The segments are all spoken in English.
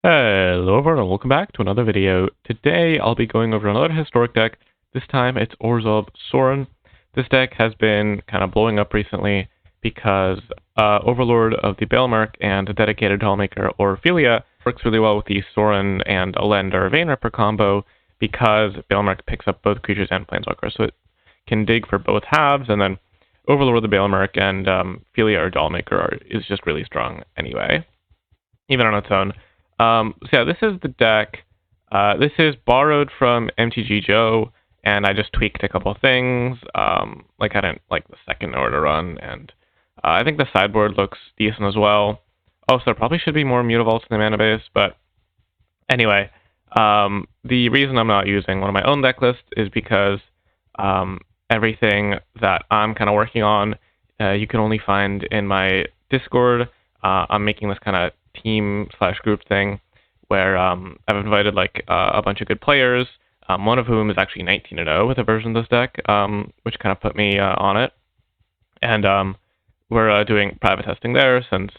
Hello everyone and welcome back to another video. Today I'll be going over another historic deck. This time it's Orzhov Sorin. This deck has been kind of blowing up recently because Overlord of the Baelmerk and a dedicated Dollmaker Ophelia works really well with the Sorin and Elend or Vein Ripper combo because Baelmerk picks up both creatures and planeswalkers, so it can dig for both halves, and then Overlord of the Baelmerk and Ophelia or Dollmaker is just really strong anyway, even on its own. So yeah, this is the deck. This is borrowed from MTG Joe, and I just tweaked a couple things. Like I didn't like the second order run, and I think the sideboard looks decent as well. Also, there probably should be more Mutavaults in the mana base, but anyway, the reason I'm not using one of my own deck lists is because everything that I'm kind of working on, you can only find in my Discord. I'm making this kind of team/group thing where I've invited like a bunch of good players, one of whom is actually 19-0 with a version of this deck, which kind of put me on it. And we're doing private testing there since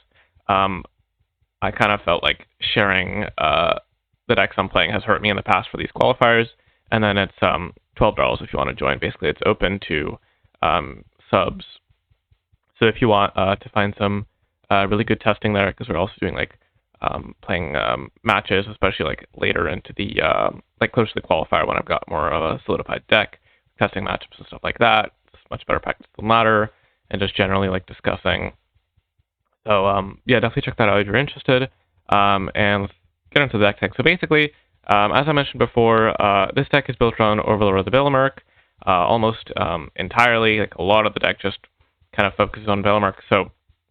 I kind of felt like sharing the decks I'm playing has hurt me in the past for these qualifiers. And then it's $12 if you want to join. Basically, it's open to subs. So if you want to find some really good testing there, because we're also doing like playing matches, especially like later into the like close to the qualifier when I've got more of a solidified deck, testing matchups and stuff like that. It's much better practice than ladder, and just generally like discussing. So yeah, definitely check that out if you're interested. And let's get into the deck tech. So basically, as I mentioned before, this deck is built around Overlord of the Baelmerk, almost entirely. Like a lot of the deck just kind of focuses on Baelmerk. So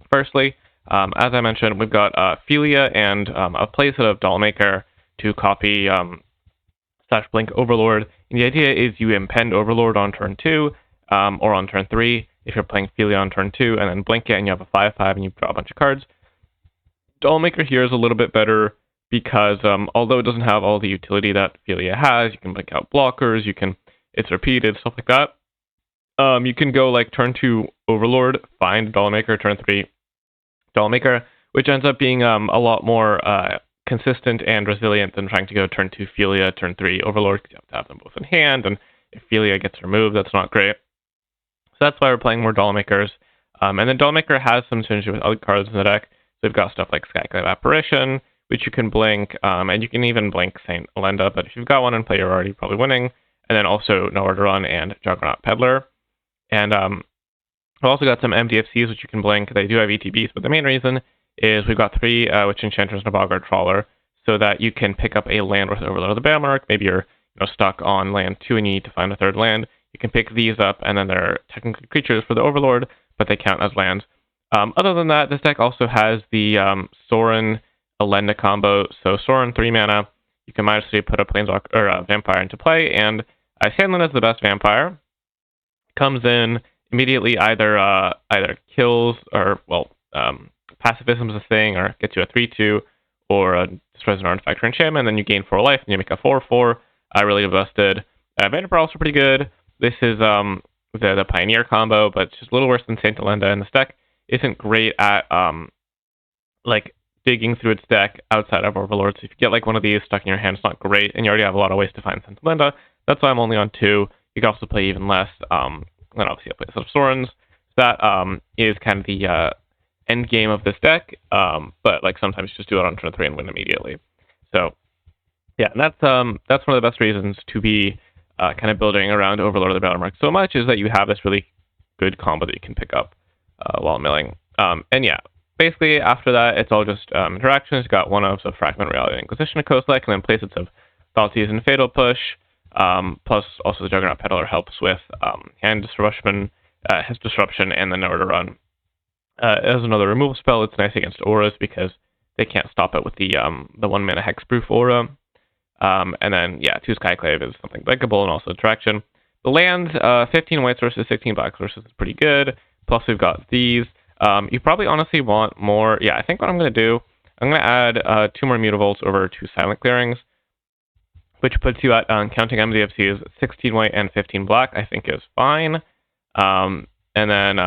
firstly, as I mentioned, we've got Ophelia and a playset of Dollmaker to copy / blink Overlord. And the idea is you impend Overlord on turn 2 or on turn 3 if you're playing Ophelia on turn 2, and then blink it and you have a 5/5 and you draw a bunch of cards. Dollmaker here is a little bit better because although it doesn't have all the utility that Ophelia has, you can blink out blockers, it's repeated, stuff like that. You can go like turn 2 Overlord, find Dollmaker, turn 3 Dollmaker, which ends up being a lot more consistent and resilient than trying to go turn 2 Ophelia, turn 3 Overlord, because you have to have them both in hand, and if Ophelia gets removed, that's not great. So that's why we're playing more Dollmakers. And then Dollmaker has some synergy with other cards in the deck. So we've got stuff like Skyclave Apparition, which you can blink, and you can even blink Saint Elenda, but if you've got one in play, you're already probably winning. And then also Nowhere to Run and Juggernaut Peddler. And we've also got some MDFCs, which you can blink. They do have ETBs, but the main reason is we've got 3 Witch Enchanters and a Bogguard Trawler, so that you can pick up a land with Overlord of the Baelmerk. Maybe you're stuck on land 2 and you need to find a third land. You can pick these up, and then they're technically creatures for the Overlord, but they count as lands. Other than that, this deck also has the Sorin Elenda combo. So Sorin 3 mana, you can mindlessly put a planeswalker or a vampire into play, and Sandland is the best vampire. Comes in immediately, either kills or pacifism is a thing, or gets you a 3/2, or destroys an artifact or enchantment, and then you gain 4 life, and you make a 4/4. Really busted. Vampire also pretty good. This is the Pioneer combo, but it's just a little worse than Saint Elenda, and this deck isn't great at like digging through its deck outside of Overlord. So if you get like one of these stuck in your hand, it's not great, and you already have a lot of ways to find Saint Elenda. That's why I'm only on 2. You can also play even less. Then obviously I play a set of Sorins. That is kind of the end game of this deck. But like sometimes you just do it on turn 3 and win immediately. So yeah, and that's one of the best reasons to be kind of building around Overlord of the Baelmerk so much, is that you have this really good combo that you can pick up while milling. And yeah, basically after that, it's all just interactions. You got one of the Fragment, Reality, and Inquisition, Coast-like, and then playsets of Thoughtseize and Fatal Push. Plus also the Juggernaut Peddler helps with hand disruption, his disruption, and the Nowhere to Run. As another removal spell, it's nice against auras because they can't stop it with the 1 mana hexproof aura. And then, yeah, 2 Skyclave is something blinkable and also attraction. The lands, 15 white versus 16 black versus is pretty good. Plus, we've got these. You probably honestly want more. Yeah, I think what I'm going to do, I'm going to add 2 more Mutavaults over 2 Silent Clearings, which puts you at counting MDFCs 16 white and 15 black, I think is fine. And then,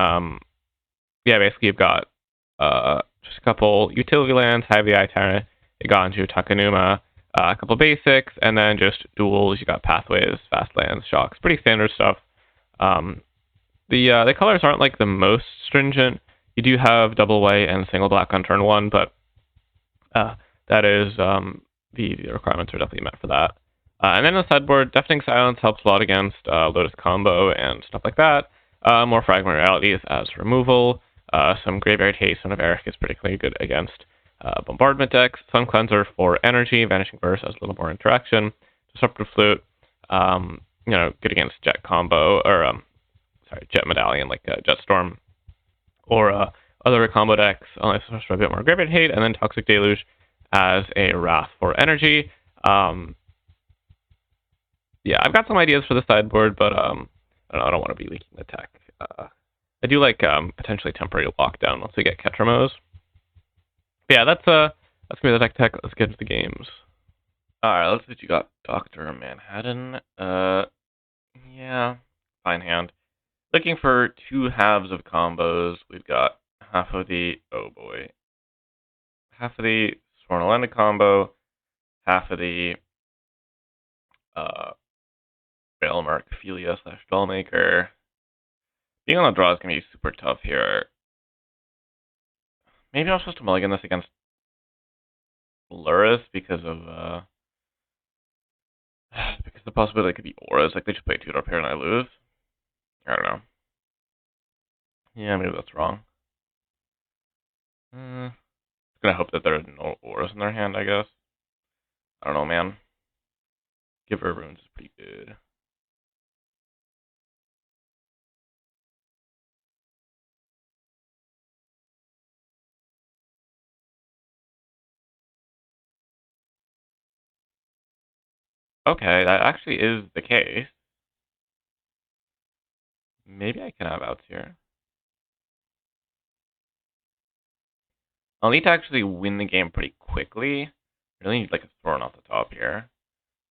yeah, basically you've got just a couple utility lands, Hive the Eye Tyrant, it got into Takanuma, a couple basics, and then just duels. You got pathways, fast lands, shocks, pretty standard stuff. The colors aren't like the most stringent. You do have double white and single black on turn 1, but that is the requirements are definitely met for that. And then on the sideboard, Deafening Silence helps a lot against Lotus Combo and stuff like that. More Fragment Realities as removal. Some Graveyard Haste of Eric is particularly good against Bombardment decks. Sun Cleanser for energy. Vanishing Verse has a little more interaction. Disruptive Flute, good against Jet Combo, or Jet Medallion like Jet Storm. Or other combo decks, only for a bit more Graveyard Hate, and then Toxic Deluge as a Wrath for energy. Yeah, I've got some ideas for the sideboard, but I don't want to be leaking the tech. I do like potentially temporary lockdown once we get Ketramos. But yeah, that's gonna be the deck tech. Let's get into the games. Alright, let's see what you got. Dr. Manhattan. Yeah, fine hand. Looking for 2 halves of combos. We've got half of the Sworn combo, half of the Bailmark Philia / Dollmaker. Being on the draw is gonna be super tough here. Maybe I'm supposed to mulligan this against Luris because of the possibility it could be auras. Like they just play 2-drop here and I lose. I don't know. Yeah, maybe that's wrong. Just gonna hope that there are no auras in their hand, I guess. I don't know, man. Giver Runes is pretty good. Okay, that actually is the case. Maybe I can have outs here. I'll need to actually win the game pretty quickly. I really need like a Sorin off the top here.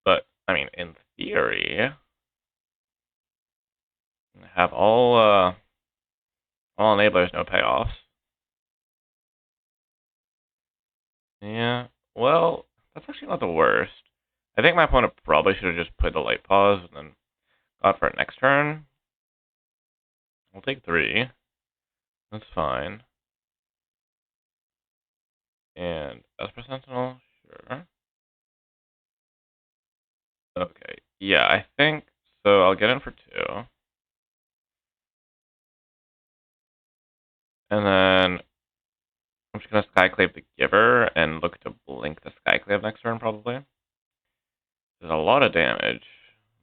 But, I mean, in theory, have all enablers, no payoffs. Yeah, well, that's actually not the worst. I think my opponent probably should have just played the light pause and then got for it next turn. We'll take 3. That's fine. And Esper Sentinel, sure. Okay, yeah, I think so. I'll get in for 2. And then I'm just going to Skyclave the Giver and look to blink the Skyclave next turn, probably. There's a lot of damage,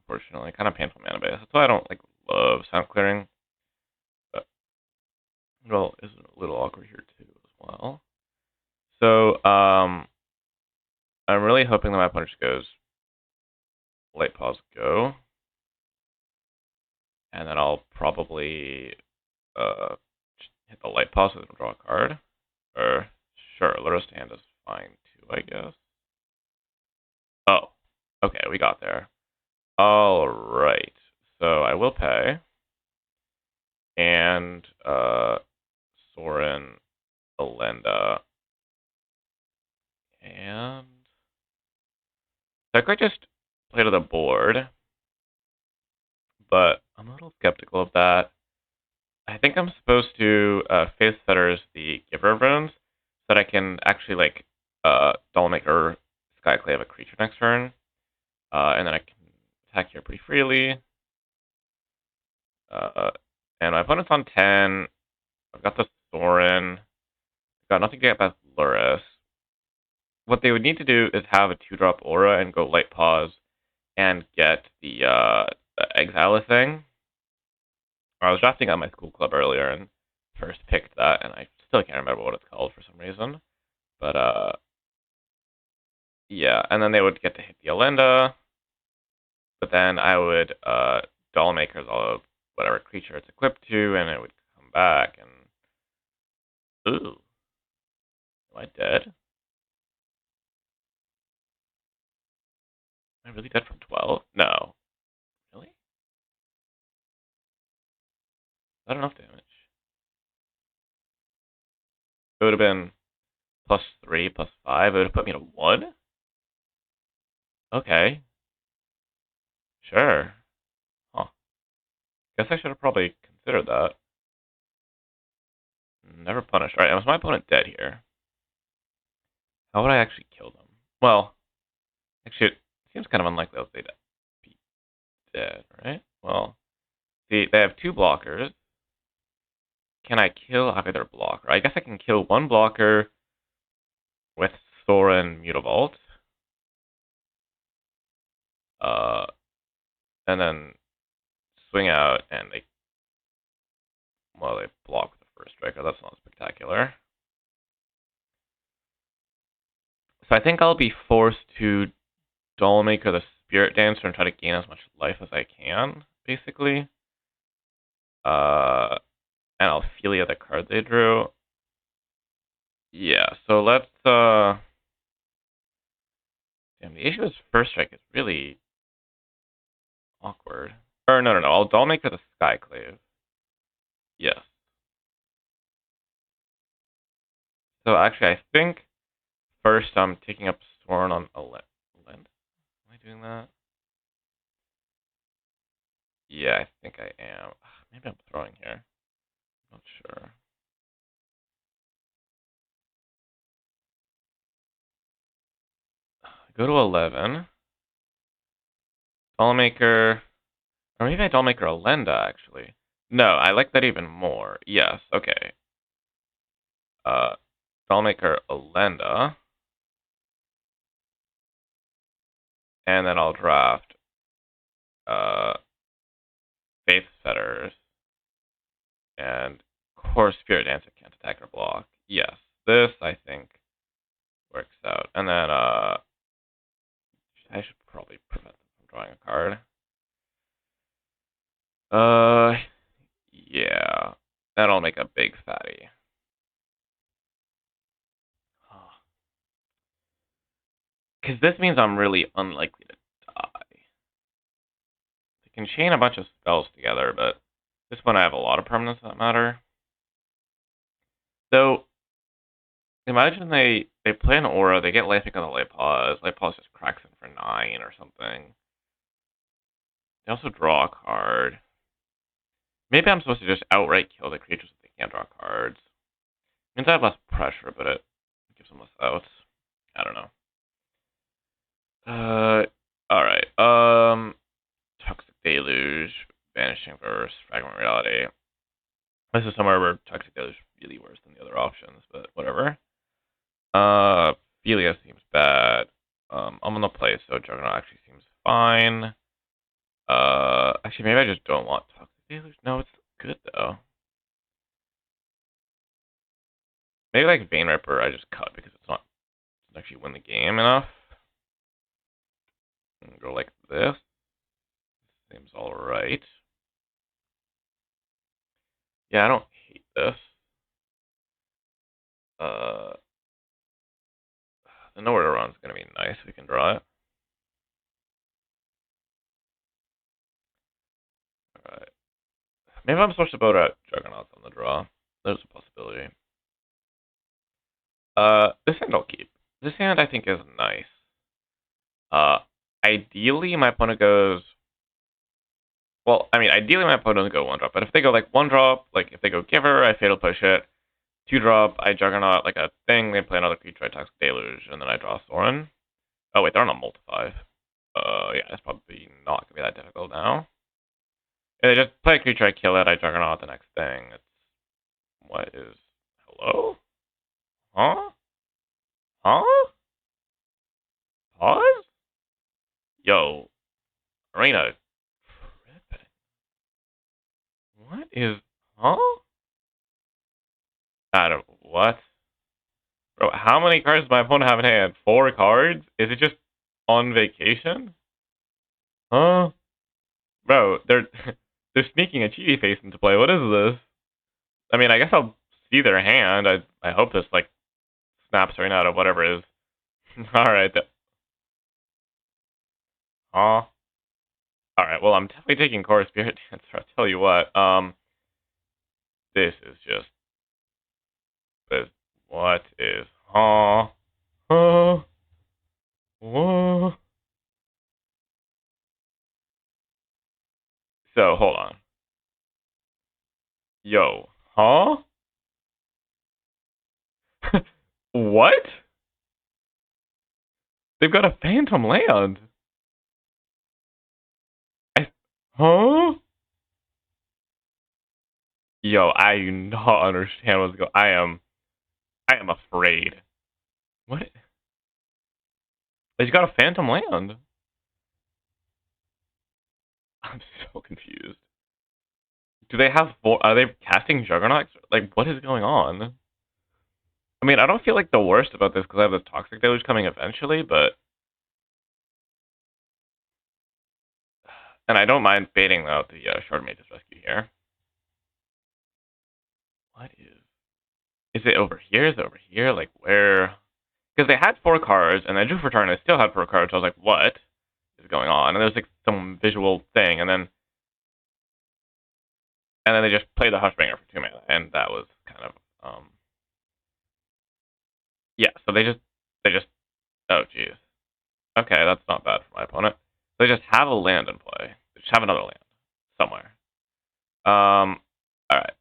unfortunately. Kind of painful mana base. That's why I don't love sound clearing. But well, is a little awkward here too as well. So I'm really hoping that my opponent just goes light pause go. And then I'll probably hit the light pause and draw a card. Or sure, Luris to hand is fine too, I guess. Oh, okay, we got there. All right, so I will pay, and Sorin, Elenda, and I could just play to the board, but I'm a little skeptical of that. I think I'm supposed to Face Fetters the Giver Runes so that I can actually Dollmaker Skyclave a creature next turn, and then I can attack here pretty freely. And my opponent's on 10. I've got the Sorin. I've got nothing to get past Luris. What they would need to do is have a 2-drop aura and go light pause and get the Exile thing. I was drafting on my school club earlier and first picked that, and I still can't remember what it's called for some reason. But yeah, and then they would get to hit the Elenda. But then I would Dollmaker's all whatever creature it's equipped to, and it would come back and ooh. Am I dead? Am I really dead from 12? No. Really? Not enough damage. It would have been +3, +5. It would have put me to 1? Okay. Sure. Huh. Guess I should have probably considered that. Never punished. Alright, was my opponent dead here? How would I actually kill them? Well, actually, it seems kind of unlikely they'd be dead, right? Well, see, they have 2 blockers. Can I kill either blocker? I guess I can kill one blocker with Sorin Mutavault. And then swing out and they block the first striker. That's not spectacular. So I think I'll be forced to Dollmaker the Spirit Dancer and try to gain as much life as I can, basically. And Altheriax the card they drew. Yeah, so let's damn, the issue is first strike is really awkward. Or no, I'll Dollmaker the Skyclave. Yes. So actually I think first I'm taking up Sorin on a Lend. Am I doing that? Yeah, I think I am. Maybe I'm throwing here. Not sure. Go to 11. Dollmaker. Or maybe I Dollmaker Alenda, actually. No, I like that even more. Yes, okay. Dollmaker Alenda. And then I'll draft Faith Setters. And Core Spirit Dancer can't attack or block. Yes, this, I think, works out. And then, I should probably prevent them from drawing a card. Yeah. That'll make a big fatty. Because this means I'm really unlikely to die. I can chain a bunch of spells together, but this one I have a lot of permanents that matter. So, imagine they play an aura, they get life on the light pause. Light pause just cracks in for 9 or something. They also draw a card. Maybe I'm supposed to just outright kill the creatures if they can't draw cards. It means I have less pressure, but it gives them less outs. I don't know. Alright. Toxic Deluge, Vanishing Verse, Fragment Reality. This is somewhere where Toxic Deluge is really worse than the other options, but whatever. Philia seems bad. I'm gonna play, so Juggernaut actually seems fine. Actually, maybe I just don't want Toxic Deluge. No, it's good, though. Maybe like Vein Ripper, I just cut because it's not actually win the game enough. And go like this. Seems alright. Yeah, I don't hate this. The Nowhere to Run is going to be nice. We can draw it. Alright. Maybe I'm supposed to vote out Juggernauts on the draw. There's a possibility. This hand I'll keep. This hand I think is nice. Ideally my opponent goes... Well, I mean, ideally my opponent doesn't go 1-drop, but if they go like 1-drop, like if they go Giver, I Fatal Push it. 2-drop, I Juggernaut like a thing, they play another creature, I Toxic Deluge, and then I draw Sorin. Oh wait, they're on a multi-5. Yeah, it's probably not gonna be that difficult now. If they just play a creature, I kill it, I Juggernaut the next thing. It's... What is... Hello? Huh? Huh? Pause? Yo. Arena. What is... Huh? I don't... What? Bro, how many cards does my opponent have in hand? 4 cards? Is it just on vacation? Huh? Bro, they're sneaking a cheaty face into play. What is this? I mean, I guess I'll see their hand. I hope this, like, snaps right out of whatever it is. Alright. Huh? Alright, well, I'm definitely taking Core Spirit Dancer. I'll tell you what. This is just... This... What is... Huh? Huh? What? So, hold on. Yo. Huh? What? They've got a phantom land. I, huh? Yo, I do not understand what's going. I am afraid. What? They've got a phantom land. I'm so confused. Do they have? Are they casting Juggernauts? Like, what is going on? I mean, I don't feel like the worst about this because I have this Toxic Deluge coming eventually, but and I don't mind baiting out the Shard Mage's Rescue here. What is? Is it over here? Is it over here? Like where? Because they had 4 cards, and then drew for turn. They still had 4 cards. So I was like, what is going on? And there's like some visual thing, and then they just played the Hushbringer for 2 mana, and that was kind of yeah. So they just oh jeez. Okay, that's not bad for my opponent. They just have a land in play. They just have another land somewhere. All right.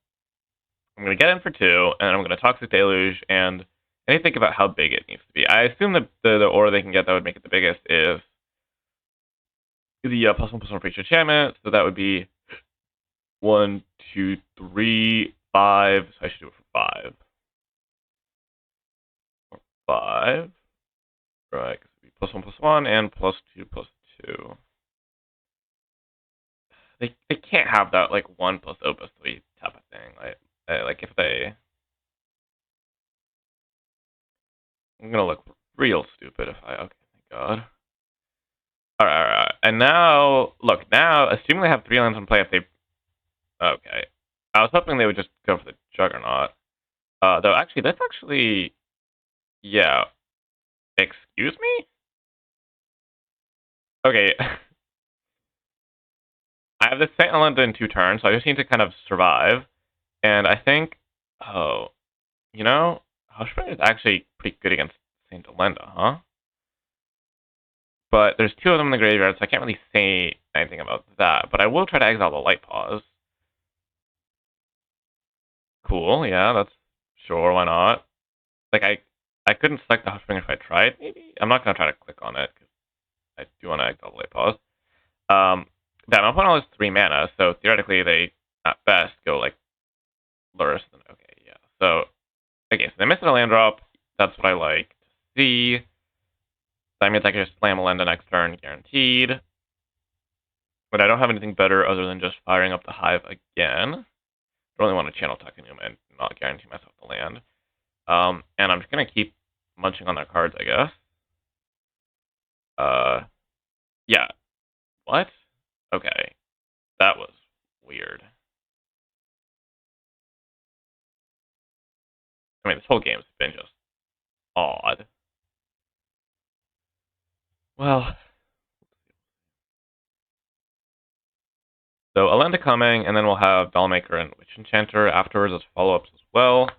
I'm gonna get in for 2, and I'm gonna Toxic Deluge, and I need to think about how big it needs to be. I assume that the aura they can get that would make it the biggest is the +1/+1 for each enchantment. So that would be 1, 2, 3, 5. So I should do it for 5. Or 5. Right, because it would be +1/+1 and +2/+2. They can't have that like 1+0/+3 type of thing. Like if they, I'm gonna look real stupid if I. Okay, thank God. Alright. And now, look, now, assuming they have 3 lands in play, if they. Okay. I was hoping they would just go for the Juggernaut. Though, actually, that's actually. Yeah. Excuse me? Okay. I have this Saint Elenda in 2 turns, so I just need to kind of survive. And I think. Oh. You know, Hushbringer is actually pretty good against Saint Elenda, huh? But there's 2 of them in the graveyard, so I can't really say anything about that. But I will try to exile the Light Paws. Cool, yeah, that's sure, why not? Like I couldn't select the Hushbringer if I tried, maybe? I'm not gonna try to click on it, because I do want to exile the Light Paws. That my opponent has 3 mana, so theoretically they at best go like Lurrus. Okay, yeah. So okay, so they missed a land drop. That's what I like to see. That means I can just slam a land the next turn, guaranteed. But I don't have anything better other than just firing up the Hive again. I really want to channel Takenuma and not guarantee myself the land. And I'm just gonna keep munching on their cards, I guess. Yeah. What? Okay. That was weird. I mean, this whole game's been just odd. Well, so Elenda coming, and then we'll have Dollmaker and Witch Enchanter afterwards as follow-ups as well.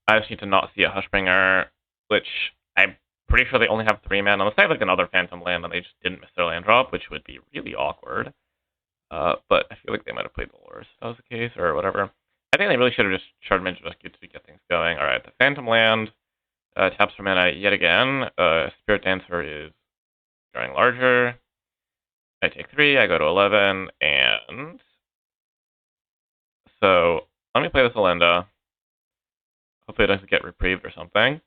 I just need to not see a Hushbringer, which I'm pretty sure they only have 3 mana. Unless they have like another Phantom land and they just didn't miss their land drop, which would be really awkward. But I feel like they might have played the Lures if that was the case, or whatever. I think they really should have just Shard Mage Rescue to get things going. Alright, the Phantom land taps for mana yet again. Spirit Dancer is growing larger. I take 3, I go to 11, and so let me play this Elenda. Hopefully it doesn't get reprieved or something.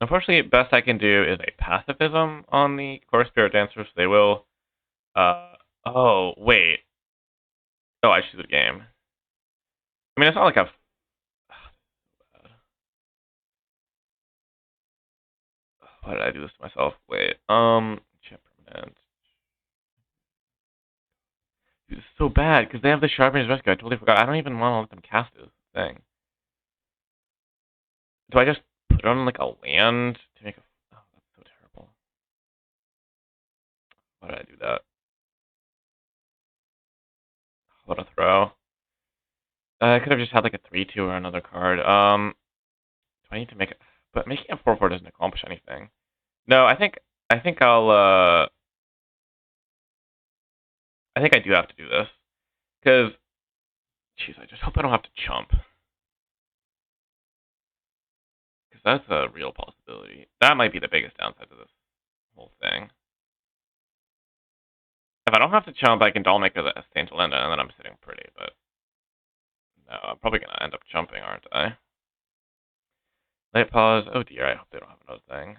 Unfortunately, best I can do is a pacifism on the core Spirit Dancer, so they will. Oh, wait. Oh, I choose the game. I mean, it's not like a. Why did I do this to myself? Wait. Permanent. Dude, this is so bad because they have the Sharpener's Rescue. I totally forgot. I don't even want to let them cast this thing. Do I just put it on like a land to make a? Oh, that's so terrible. Why did I do that? What a throw. I could have just had like a 3/2 or another card. I need to make it, but making a 4/4 doesn't accomplish anything. No, I think I'll I think I do have to do this because, jeez, I just hope I don't have to chump because that's a real possibility. That might be the biggest downside to this whole thing. If I don't have to chump, I can doll make a Saint Linda, and then I'm sitting pretty. But no, I'm probably gonna end up chumping, aren't I? Late pause. Oh dear, I hope they don't have another thing.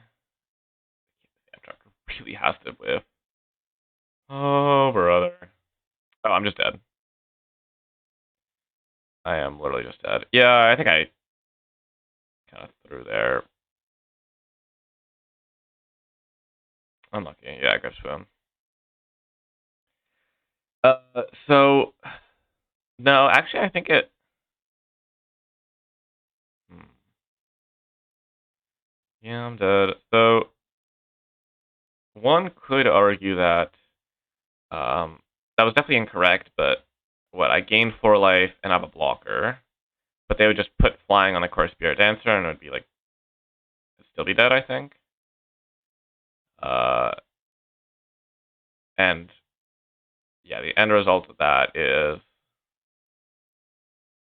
Abstract really has to whiff. Oh brother. Oh, I'm just dead. I am literally just dead. Yeah, I think I kind of threw there. Unlucky. Yeah, I got swim. So no, actually, I think it. Yeah, I'm dead. So one could argue that that was definitely incorrect, but what, I gained 4 life and have a blocker, but they would just put flying on the Core Spirit Dancer and it would be like, it'd still be dead, I think. And yeah, the end result of that is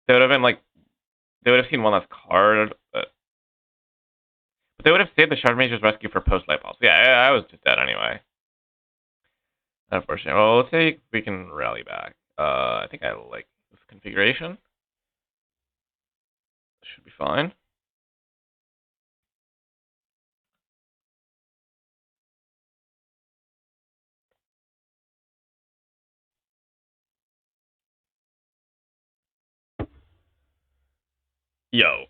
they would have been like, they would have seen one less card, but they would have saved the Shard Mage's Rescue for post light pulse. Yeah, I was just dead anyway. Unfortunately. Well, let's see if we can rally back. I think I like this configuration. Should be fine. Yo.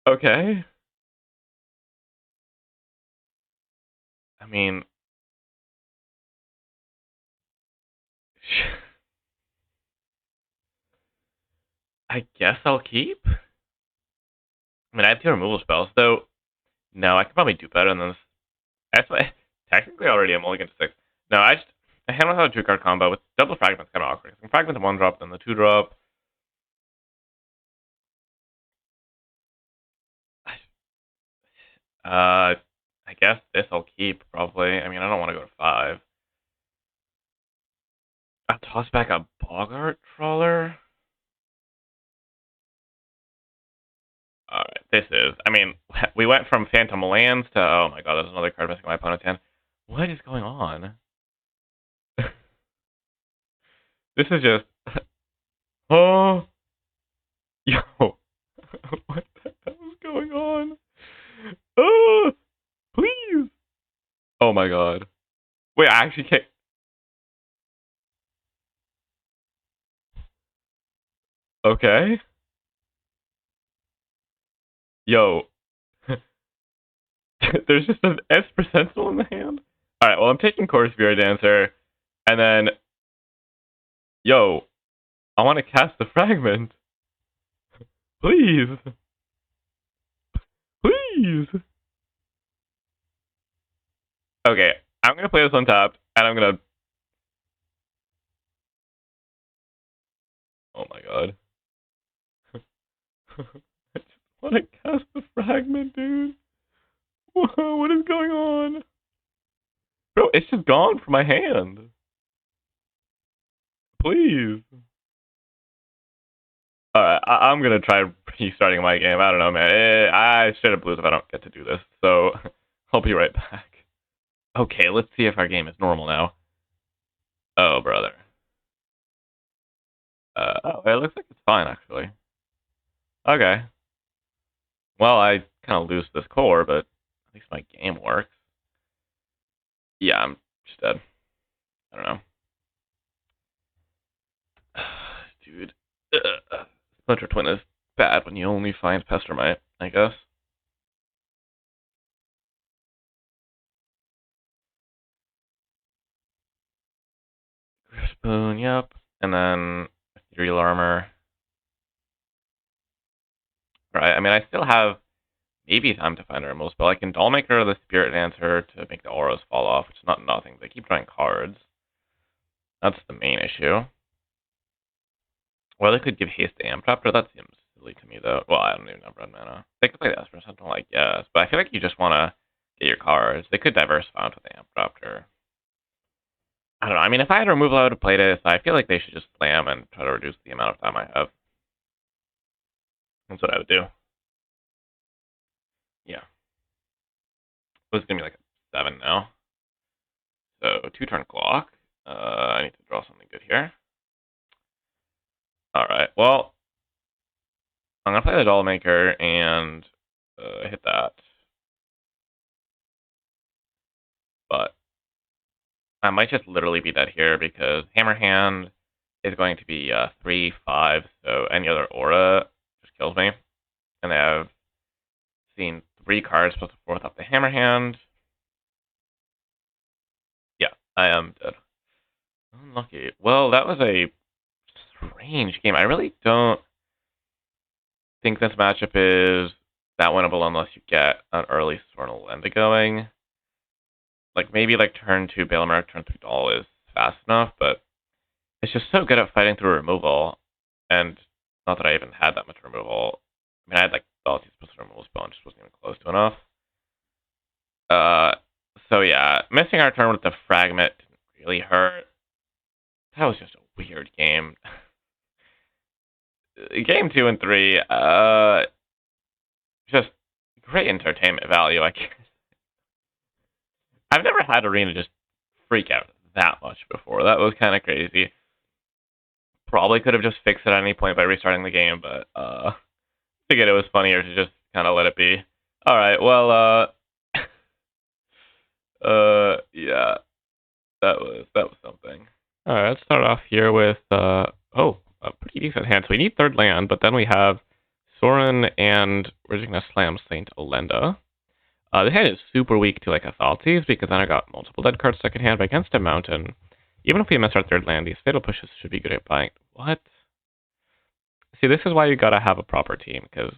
Okay. I mean, I guess I'll keep. I mean, I have 2 removal spells, though. No, I could probably do better than this. Actually, technically already I'm only going to 6. No, I handle how a 2-card combo with double fragment's kind of awkward. I can fragment the 1-drop, then the 2-drop. I guess this I'll keep, probably. I mean, I don't want to go to 5. I'll toss back a Boggart Trawler. Alright, this is. I mean, we went from Phantom Lands to. Oh my god, there's another card missing my opponent's hand. What is going on? This is just. Oh! Yo! What the hell is going on? Oh! Please! Oh my god. Wait, I actually can't. Okay. Yo. There's just an Esper Sentinel in the hand? Alright, well, I'm taking Core Spirit Dancer, and then. Yo. I want to cast the Fragment. Please. Please. Okay, I'm going to play this on top, and I'm going to. Oh my god. I just want to cast the Fragment, dude. Whoa, what is going on? Bro, it's just gone from my hand. Please. Alright, I'm gonna try restarting my game. I don't know, man. I straight up lose if I don't get to do this. So, I'll be right back. Okay, let's see if our game is normal now. Oh, brother. Oh, it looks like it's fine, actually. Okay. Well, I kind of lose this core, but at least my game works. Yeah, I'm just dead. I don't know. Dude. Splinter Twin is bad when you only find Pestermite, I guess. Spoon, yep. And then Ethereal Armor. Right, I mean, I still have maybe time to find a removal spell. I can Dollmaker the Spirit Dancer to make the auras fall off, which is not nothing. They keep drawing cards. That's the main issue. Or they could give haste to Amtraptor. That seems silly to me, though. Well, I don't even have red mana. They could play the Esper Sentinel, like, yes. But I feel like you just want to get your cards. They could diversify onto the Amtraptor. I don't know. I mean, if I had removal, I would have played it. So I feel like they should just slam and try to reduce the amount of time I have. That's what I would do. Yeah. It's going to be like a 7 now. So 2-turn clock. I need to draw something good here. Alright, well, I'm going to play the Doll Maker and hit that. But I might just literally be dead here because Hammer Hand is going to be 3/5, so any other aura just kills me. And they have seen 3 cards plus a 4th up the Hammer Hand. Yeah, I am dead. Unlucky. Well, that was a strange game. I really don't think this matchup is that winnable unless you get an early Sorin Lenda going. Like, maybe like turn 2 Balemark, turn 3 Doll is fast enough, but it's just so good at fighting through removal. And not that I even had that much removal. I mean, I had like Abilities plus removal spell and just wasn't even close to enough. So yeah, missing our turn with the Fragment didn't really hurt. That was just a weird game. Game 2 and 3, just great entertainment value, I guess. I've never had Arena just freak out that much before. That was kind of crazy. Probably could have just fixed it at any point by restarting the game, but I figured it was funnier to just kind of let it be. Alright, well, yeah, that was something. Alright, let's start off here with, a pretty decent hand. So we need 3rd land, but then we have Sorin and we're just going to slam Saint Olenda. This hand is super weak to like Athaltes because then I got multiple dead cards second hand, but against a mountain, even if we miss our 3rd land, these fatal pushes should be good at buying. What? See, this is why you gotta have a proper team, because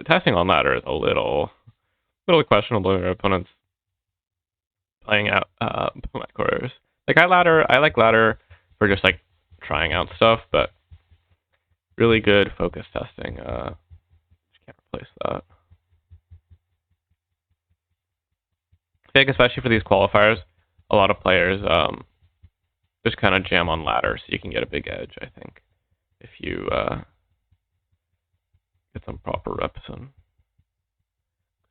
testing on ladder is a little questionable if your opponent's playing out black quarters. Like I like ladder for just like trying out stuff, but really good focus testing. Just can't replace that. I think especially for these qualifiers, a lot of players just kind of jam on ladder so you can get a big edge, I think, if you get some proper reps in.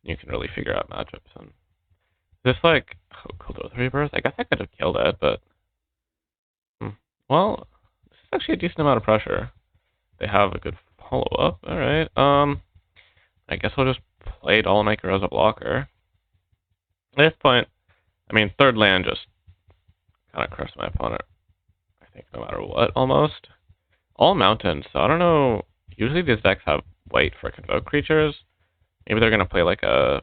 You can really figure out matchups. And this like, cool 3 burst? I guess I could have killed it, but well, this is actually a decent amount of pressure. They have a good follow-up. Alright, I guess I'll just play Dollmaker as a blocker. At this point, I mean, 3rd land just kind of crushed my opponent, I think, no matter what, almost. All mountains, so I don't know. Usually these decks have white for Convoke creatures. Maybe they're going to play like a...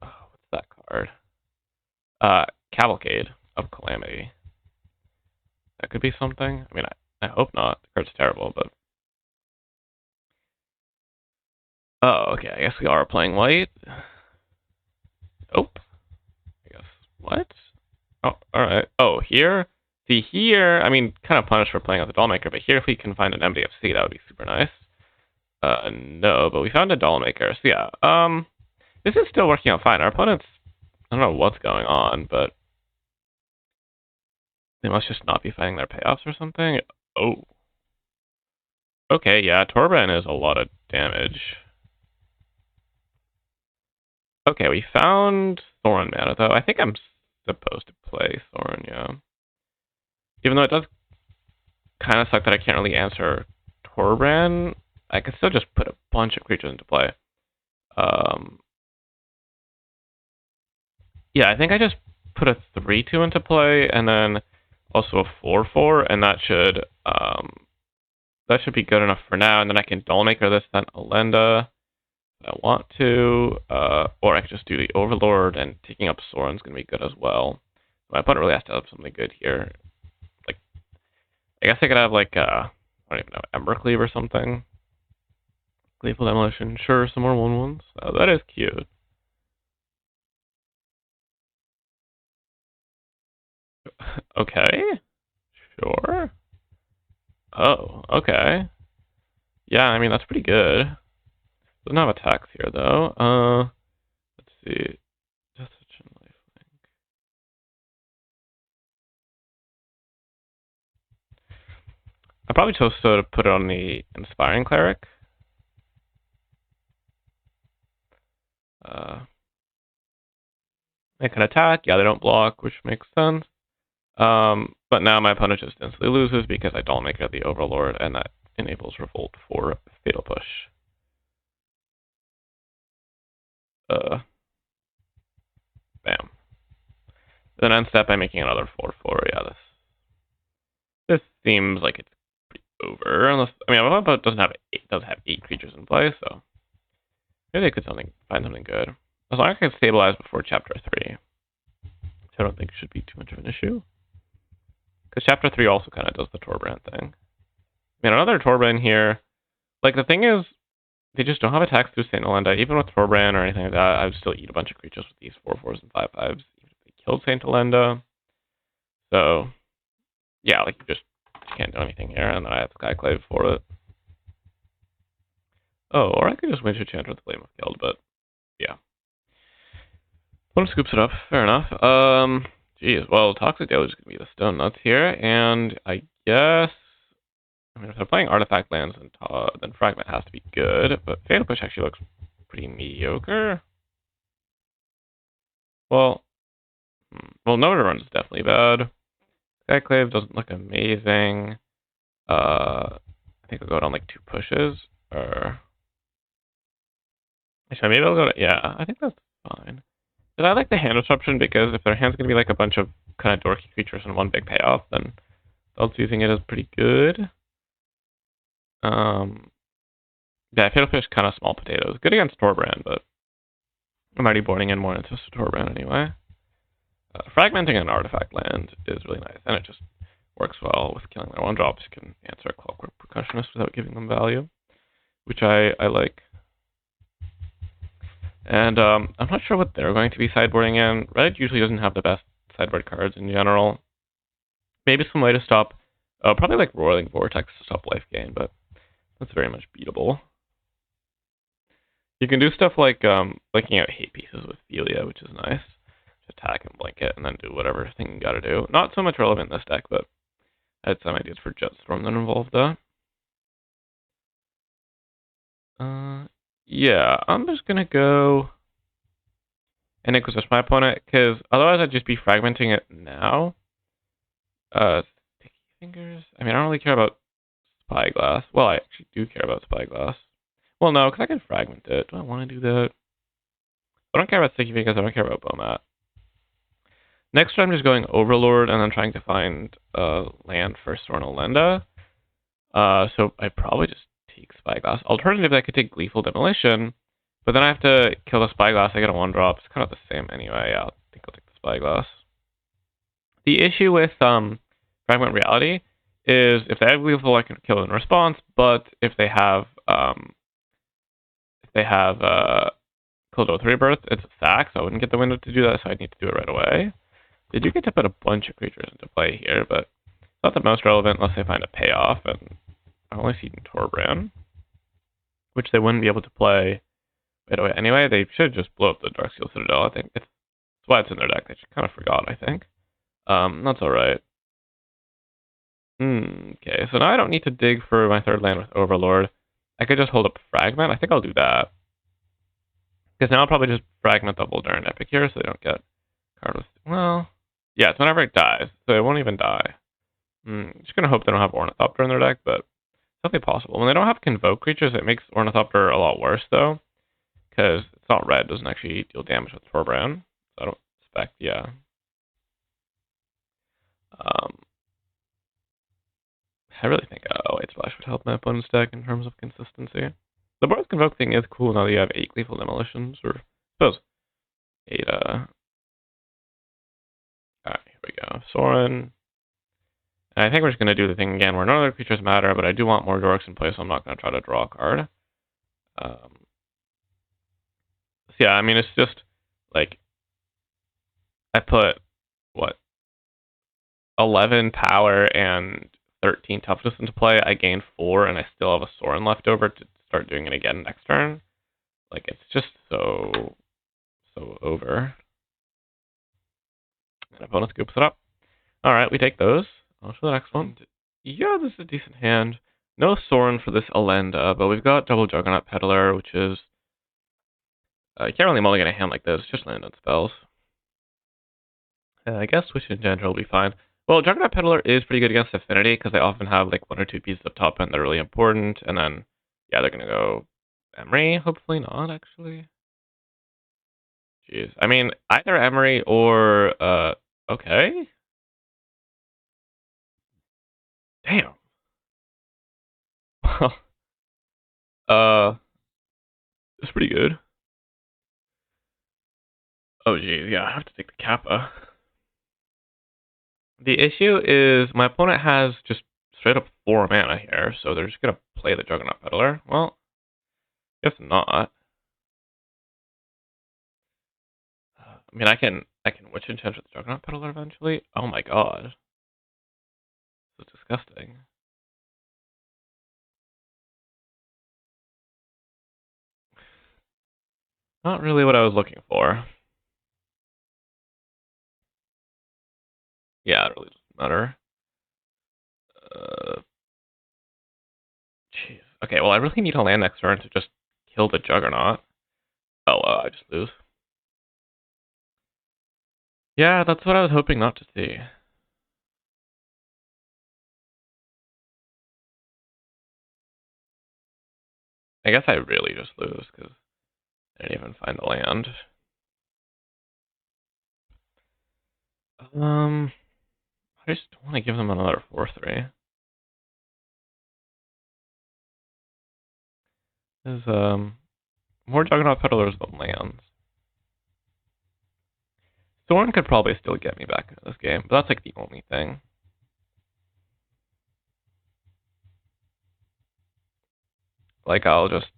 what's that card? Cavalcade of Calamity. That could be something. I mean, I hope not. The card's terrible, but... Oh, okay, I guess we are playing white. Oh. I guess. What? Oh, alright. Oh, here? See, here, I mean, kind of punished for playing out the Dollmaker, but here if we can find an MDFC, that would be super nice. No, but we found a Dollmaker. So yeah, this is still working out fine. Our opponents, I don't know what's going on, but they must just not be finding their payoffs or something. Oh. Okay, yeah, Torben is a lot of damage. Okay, we found Sorin mana, though. I think I'm supposed to play Sorin, yeah. Even though it does kind of suck that I can't really answer Torben, I can still just put a bunch of creatures into play. Yeah, I think I just put a 3/2 into play, and then also a 4/4, and that should be good enough for now. And then I can Dollmaker this, then Olenda if I want to, or I could just do the Overlord, and taking up Sorin's going to be good as well. My opponent really has to have something good here. Like, I guess I could have like I don't even know, Embercleave or something. Gleeful Demolition, sure, some more 1/1s. Oh, that is cute. Okay, sure. Oh, okay. Yeah, I mean, that's pretty good. Doesn't have attacks here, though. Let's see. Just such a life link. I probably chose to put it on the Inspiring Cleric. They can attack. Yeah, they don't block, which makes sense. But now my opponent just instantly loses because I don't make it the Overlord, and that enables Revolt for Fatal Push. Bam. Then end step, I'm making another 4/4. Yeah, this seems like it's pretty over. Unless, I mean, my opponent doesn't have 8 creatures in play, so maybe they could find something good. As long as I can stabilize before Chapter 3, which I don't think should be too much of an issue. Because Chapter 3 also kind of does the Torbrand thing. I mean, another Torbrand here. Like, the thing is, they just don't have attacks through St. Elenda. Even with Torbrand or anything like that, I would still eat a bunch of creatures with these 4/4s and 5/5s, even if they killed St. Elenda. So, yeah, like, you just can't do anything here, and then I have Skyclave for it. Oh, or I could just Winter Chant with the Flame of Guild, but, yeah. One scoops it up, fair enough. Geez, well, Toxic Deluge is going to be the Stone Nuts here, and I guess... I mean, if they're playing Artifact lands, then Fragment has to be good, but Fatal Push actually looks pretty mediocre. Well, No to Run is definitely bad. Skyclave doesn't look amazing. I think I'll go down like 2 pushes, or... Actually, maybe I'll go to... Yeah, I think that's fine. But I like the hand disruption because if their hand's going to be like a bunch of kind of dorky creatures and one big payoff, then Elt's using it is pretty good. Yeah, Fatal Push kind of small potatoes. Good against Torbrand, but I'm already boarding in more into Torbrand anyway. Fragmenting an artifact land is really nice, and it just works well with killing their 1-drops. You can answer a Clockwork Percussionist without giving them value, which I like. And I'm not sure what they're going to be sideboarding in. Red usually doesn't have the best sideboard cards in general. Maybe some way to stop, probably like Roiling Vortex to stop life gain, but that's very much beatable. You can do stuff like blinking out hate pieces with Philia, which is nice. Just attack and blink it, and then do whatever thing you gotta do. Not so much relevant in this deck, but I had some ideas for Jetstorm that involved that. Yeah, I'm just gonna go and Inquisition my opponent, because otherwise I'd just be fragmenting it now. Sticky Fingers? I mean, I don't really care about Spyglass. Well, I actually do care about Spyglass. Well, no, because I can fragment it. Do I want to do that? I don't care about Sticky Fingers. I don't care about Bomat. Next, I'm just going Overlord and then trying to find land for Sorin Elenda. So I probably just take Spyglass. Alternatively, I could take Gleeful Demolition, but then I have to kill the Spyglass. I get a 1-drop. It's kind of the same anyway. Yeah, I think I'll take the Spyglass. The issue with Fragment Reality is if they have Gleeful, I can kill in response, but if they have Cold Oath Rebirth, it's a sack, so I wouldn't get the window to do that, so I need to do it right away. They do get to put a bunch of creatures into play here, but it's not the most relevant unless they find a payoff, and I've only seen Torbrand, which they wouldn't be able to play right away anyway. They should just blow up the Darksteel Citadel, I think. That's why it's in their deck. They just kind of forgot, I think. That's alright. Okay, so now I don't need to dig for my 3rd land with Overlord. I could just hold up Fragment. I think I'll do that. Because now I'll probably just Fragment the Voldaren Epic here, so they don't get card with... Well, yeah, it's whenever it dies, so it won't even die. Just gonna hope they don't have Ornithopter in their deck, but it's definitely possible. When they don't have Convoke creatures, it makes Ornithopter a lot worse, though. Because it's not red, it doesn't actually deal damage with Torbrand. So I don't expect, yeah. I really think White Splash would help my opponent's deck in terms of consistency. The Boros Convoke thing is cool now that you have 8 Gleeful Demolitions, or I suppose 8, Alright, here we go. Sorin. And I think we're just going to do the thing again where no other creatures matter, but I do want more Dorks in play, so I'm not going to try to draw a card. So yeah, I mean, it's just, like, I put, what, 11 power and 13 toughness into play, I gain 4, and I still have a Sorin left over to start doing it again next turn. Like, it's just so over. And opponent scoops it up. Alright, we take those. On to the next one. Yeah, this is a decent hand. No Sorin for this Alenda, but we've got double Juggernaut Peddler, which is... you can't really mulligan a hand like this, just land on spells. I guess Switch Enchanter will be fine. Well, Juggernaut Peddler is pretty good against Affinity, because they often have like 1 or 2 pieces of top end that are really important, and then, yeah, they're gonna go Emery, hopefully not, actually. Jeez. I mean, either Emery or, okay. Damn. It's pretty good. Oh, geez, yeah, I have to take the Kappa. The issue is my opponent has just straight up 4 mana here, so they're just gonna play the Juggernaut Peddler. Well, if not, I mean, I can Witch Enchant with the Juggernaut Peddler eventually. Oh my god, this is disgusting. Not really what I was looking for. Yeah, it really doesn't matter. Jeez. Okay, well, I really need a land next turn to just kill the Juggernaut. Oh, I just lose. Yeah, that's what I was hoping not to see. I guess I really just lose, because I didn't even find the land. I just want to give them another 4/3. There's, more Juggernaut Peddlers than lands. Sorin could probably still get me back into this game, but that's like the only thing. Like, I'll just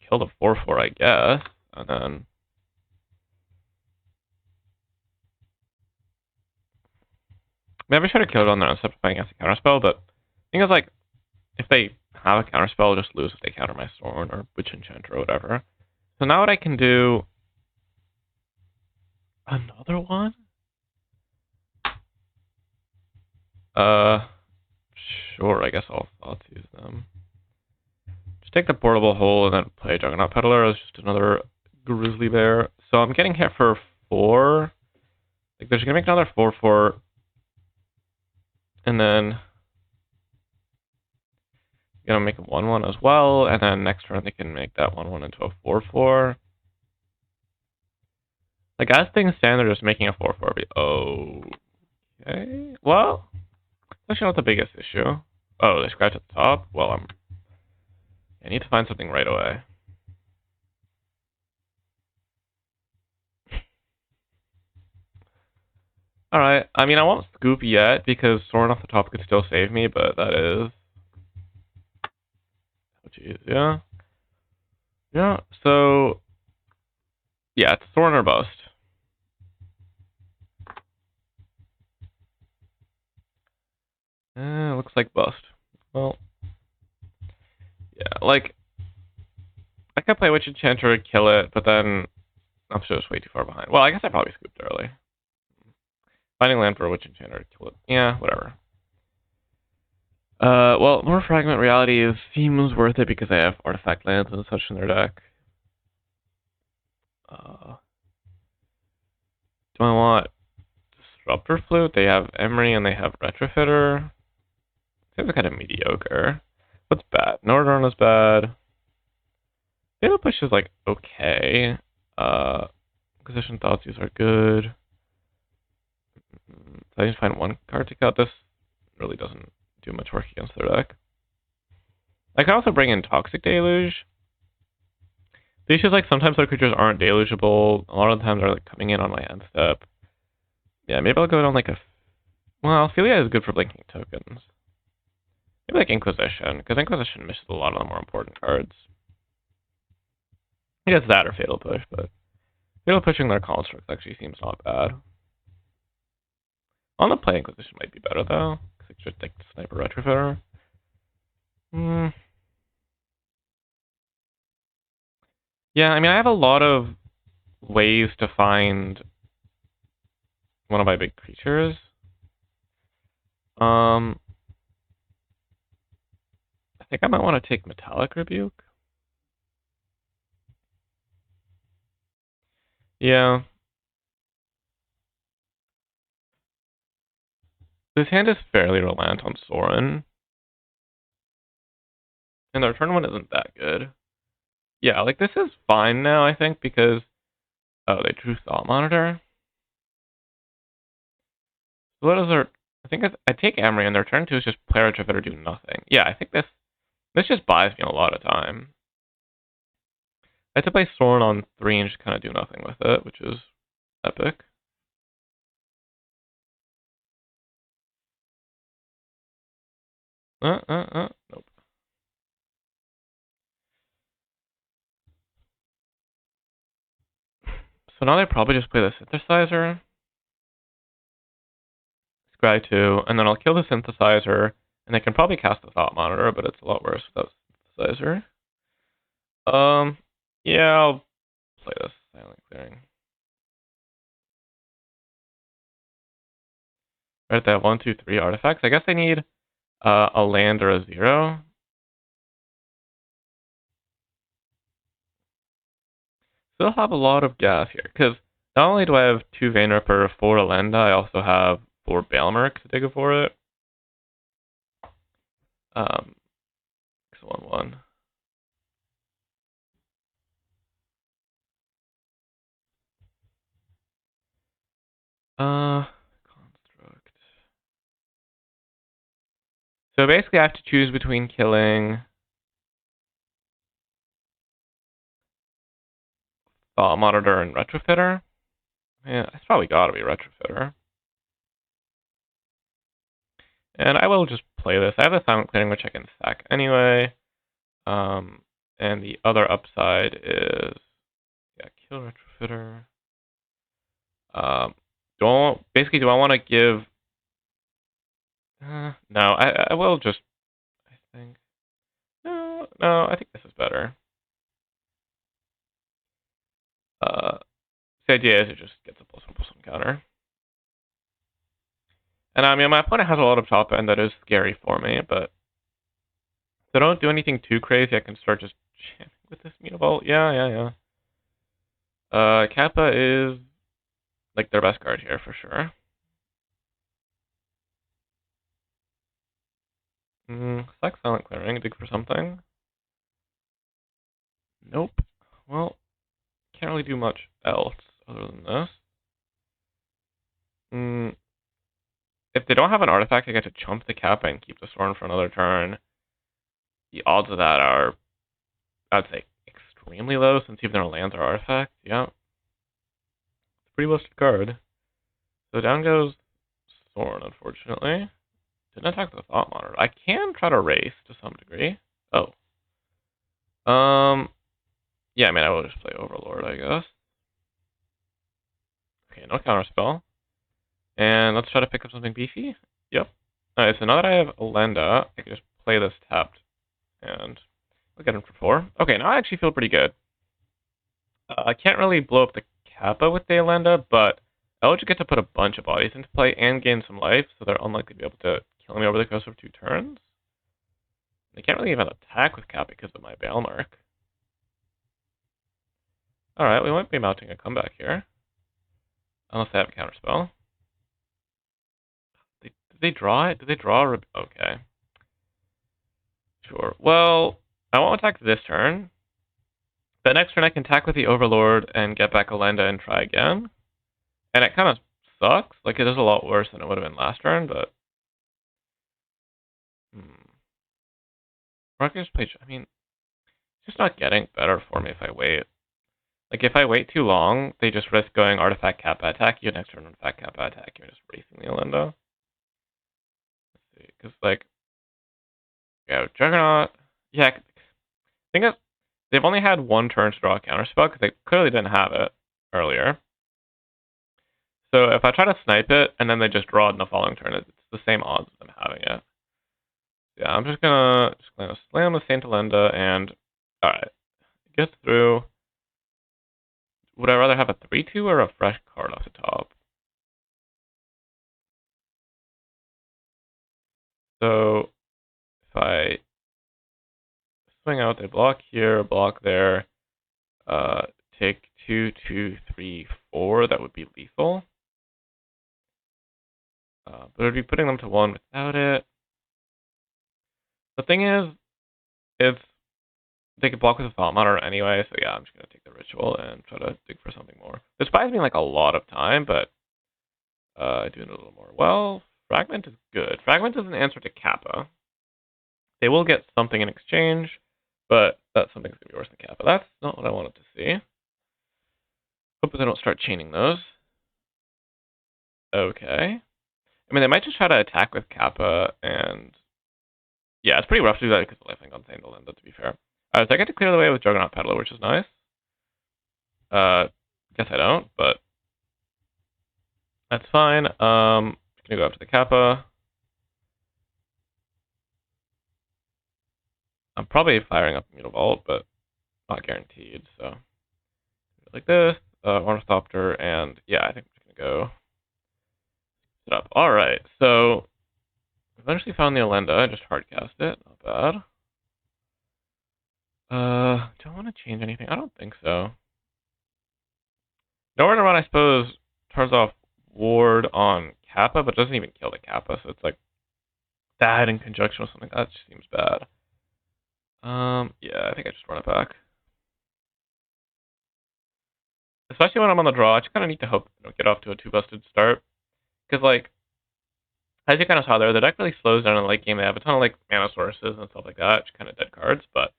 kill the 4/4, I guess, and then... Maybe I should have killed it on there instead of playing against a counterspell, but the thing is, like, if they have a counterspell, I'll just lose if they counter my Sorin or Witch Enchanter or whatever. So now what I can do... Another one? Sure, I guess I'll use them. Just take the portable hole and then play Juggernaut Peddler as just another Grizzly Bear. So I'm getting hit for 4. Like, they're just gonna make another 4/4. And then gonna make a 1/1 as well, and then next turn they can make that 1/1 into a 4/4. Like, as things stand, they're just making a 4/4 be okay. Well, that's not the biggest issue. Oh, they scratch at the top? Well, I need to find something right away. Alright, I mean, I won't scoop yet, because Sorin off the top could still save me, but that is... Oh, jeez, yeah. Yeah, so... Yeah, it's Sorin or bust. Looks like bust. Well... Yeah, like... I could play Witch Enchanter and kill it, but then... I'm sure it's way too far behind. Well, I guess I probably scooped early. Finding land for a Witch Enchanter, kill it. Yeah, whatever. Well, more Fragment Reality seems worth it because I have artifact lands and such in their deck. Do I want Disruptor Flute? They have Emery and they have Retrofitter. Seems kind of mediocre. What's bad? Northern is bad. Fatal Push is like okay. Position Thoughtseize are good. So I need to find one card to cut. This really doesn't do much work against their deck. I can also bring in Toxic Deluge. The issue is, like, sometimes their creatures aren't delugeable. A lot of the times they're like coming in on my end step. Yeah, maybe I'll go down like a... Well, Philia is good for blinking tokens. Maybe like Inquisition, because Inquisition misses a lot of the more important cards. I guess that or Fatal Push, but Fatal Pushing their constructs actually seems not bad. On the play, Inquisition might be better though, because like just like sniper retrofitter. Yeah, I mean I have a lot of ways to find one of my big creatures. I think I might want to take Metallic Rebuke. Yeah. This hand is fairly reliant on Sorin. And the return one isn't that good. Yeah, like this is fine now, I think, because oh, they drew Thought Monitor. So what is their I think I take Emery and their turn 2 is just play Retrofit or do nothing. Yeah, I think this just buys me a lot of time. I have to play Sorin on 3 and just kind of do nothing with it, which is epic. Nope. So now they probably just play the Synthesizer. Scry 2, and then I'll kill the Synthesizer, and they can probably cast the Thought Monitor, but it's a lot worse without Synthesizer. Yeah, I'll play this Silent Clearing. Right, they have 1, 2, 3 artifacts. I guess I need a land or a 0. Still have a lot of gas here, because not only do I have 2 Vein Ripper, 4 Elenda, I also have 4 Bailmerk to dig for it. 1, 1. Construct. So basically I have to choose between killing Thought Monitor and Retrofitter. Yeah, it's probably gotta be Retrofitter. And I will just play this. I have a Silent Clearing which I can sack anyway. And the other upside is kill Retrofitter. Do I want to give? No, I will just. I think. No, I think this is better. The idea is it just gets a +1/+1 counter. And I mean, my opponent has a lot of top end that is scary for me, but if they don't do anything too crazy, I can start just jamming with this Mutavault. Yeah. Kappa is like their best card here for sure. Select Silent Clearing, dig for something. Nope. Well, can't really do much else other than this. If they don't have an artifact, I get to chump the Kappa and keep the Sorin for another turn. The odds of that are, I'd say, extremely low since even their lands are artifacts. Yeah. It's a pretty listed card. So down goes Sorin, unfortunately. Didn't attack the Thought Monitor. I can try to race to some degree. Oh. Yeah, I mean, I will just play Overlord, I guess. Okay, no counterspell. And let's try to pick up something beefy. Yep. Alright, so now that I have Elenda, I can just play this tapped. And I'll get him for 4. Okay, now I actually feel pretty good. I can't really blow up the Kappa with the Elenda, but I'll just get to put a bunch of bodies into play and gain some life, so they're unlikely to be able to kill me over the course of 2 turns. They can't really even attack with Kappa because of my Bailmark. Alright, we might be mounting a comeback here. Unless they have a counterspell. Did they draw it? Did they draw? Okay. Sure. Well, I won't attack this turn. But next turn I can attack with the Overlord and get back Elenda and try again. And it kind of sucks. Like, it is a lot worse than it would have been last turn, but... Or I can just play... I mean, it's just not getting better for me if I wait. Like, if I wait too long, they just risk going Artifact Kappa attack you, next turn Artifact Kappa attack you, and just racing the Elenda. Let's see, because, like... Yeah, Juggernaut... Yeah, the thing is, they've only had 1 turn to draw a counterspell, because they clearly didn't have it earlier. So if I try to snipe it, and then they just draw it in the following turn, it's the same odds as them having it. Yeah, I'm just gonna slam the Saint Alenda and alright. Get through. Would I rather have a 3-2 or a fresh card off the top? So if I swing out, they block here, block there, take 2, 2, 3, 4, that would be lethal. But it would be putting them to 1 without it. The thing is, they could block with a Thought Monitor anyway, so yeah, I'm just going to take the Ritual and try to dig for something more. This buys me like a lot of time, but doing it a little more. Well, Fragment is good. Fragment is an answer to Kappa. They will get something in exchange, but that something's going to be worse than Kappa. That's not what I wanted to see. Hope they don't start chaining those. Okay. I mean, they might just try to attack with Kappa, and yeah, it's pretty rough to do that because of lifelink on Saint Alenda, to be fair. So I get to clear the way with Juggernaut Peddler, which is nice. Guess I don't, but that's fine. Gonna go up to the Kappa. I'm probably firing up Mutavault, but not guaranteed, so like this, Ornithopter, and yeah, I think I'm just gonna go set up. Alright, so eventually found the Alenda, I just hardcast it, not bad. Do I want to change anything? I don't think so. Nowhere to Run, I suppose, turns off Ward on Kappa, but doesn't even kill the Kappa, so it's like that in conjunction with something, that just seems bad. Yeah, I think I just run it back. Especially when I'm on the draw, I just kind of need to hope I don't get off to a too-busted start. Because, like, as you kind of saw there, the deck really slows down in the late game. They have a ton of, like, mana sources and stuff like that, just kind of dead cards, but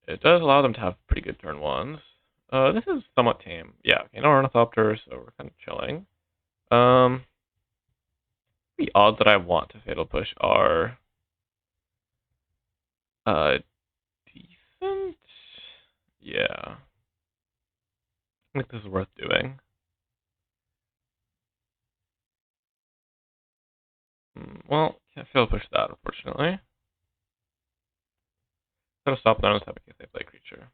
it does allow them to have pretty good turn ones. This is somewhat tame. Yeah, okay, no Ornithopter, so we're kind of chilling. The odds that I want to Fatal Push are decent. Yeah. I think this is worth doing. Well, can't Fatal Push that, unfortunately. Gotta stop them and have a case they play creature.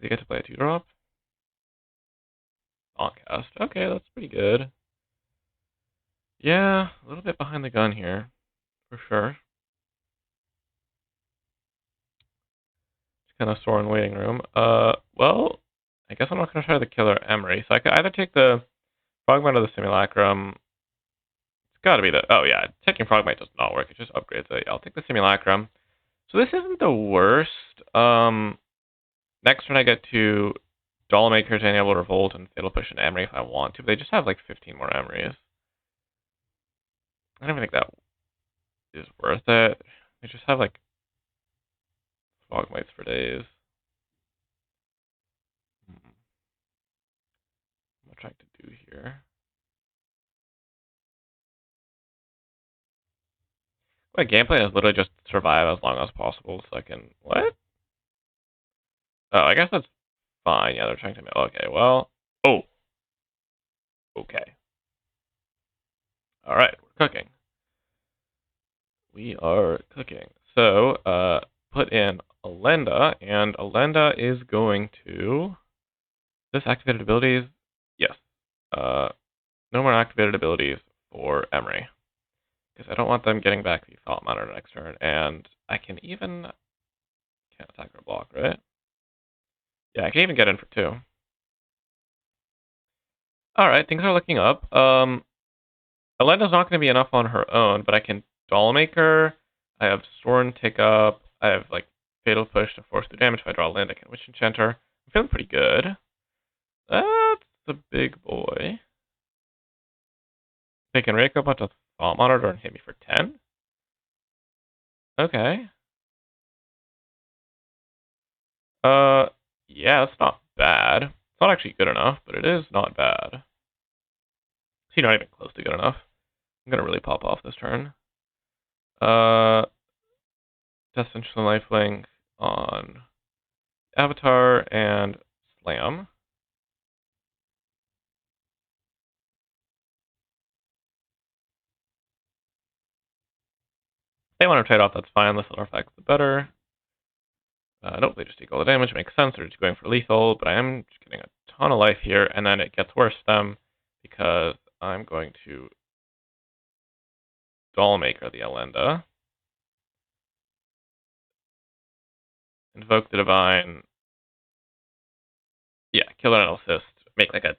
They get to play a 2-drop? Cast. Okay, that's pretty good. Yeah, a little bit behind the gun here, for sure. Just kind of sore in waiting room. Well, I guess I'm not going to try the Killer Emery. So I could either take the Frogmite or the Simulacrum. It's got to be the... Oh, yeah, taking Frogmite does not work. It just upgrades it. I'll take the Simulacrum. So this isn't the worst. Next turn I get to Dollmaker, Enable Revolt, and Fatal Push and Emery if I want to. But they just have like 15 more Emerys. I don't even think that is worth it. They just have like Frogmites for days. What I'm trying to do here. My gameplay is literally just survive as long as possible so I can... What? Oh, I guess that's fine. Yeah, they're trying to... Okay, well... Oh! Okay. Alright, we're cooking. We are cooking. So, put in Alenda, and Alenda is going to... This activated abilities? Yes. No more activated abilities for Emery. Because I don't want them getting back the Thought Monitor next turn, and I can even... Can't attack or block, right? Yeah, I can even get in for 2. Alright, things are looking up. Alenda's not going to be enough on her own, but I can Dollmaker. I have Sorin take up. I have, like, Fatal Push to force through damage if I draw land. I can Witch Enchanter. I'm feeling pretty good. That's a big boy. They can rake up onto Thought Monitor and hit me for 10? Okay. Yeah, that's not bad. It's not actually good enough, but it is not bad. See, not even close to good enough. I'm gonna really pop off this turn. Destination Lifelink on Avatar and Slam. They want to trade off, that's fine. Less artifacts, the better. Nope, they just take all the damage. Makes sense. They're just going for lethal, but I am just getting a ton of life here, and then it gets worse for them because I'm going to Dollmaker the Elenda, invoke the Divine, yeah, Killer and Assist, make like a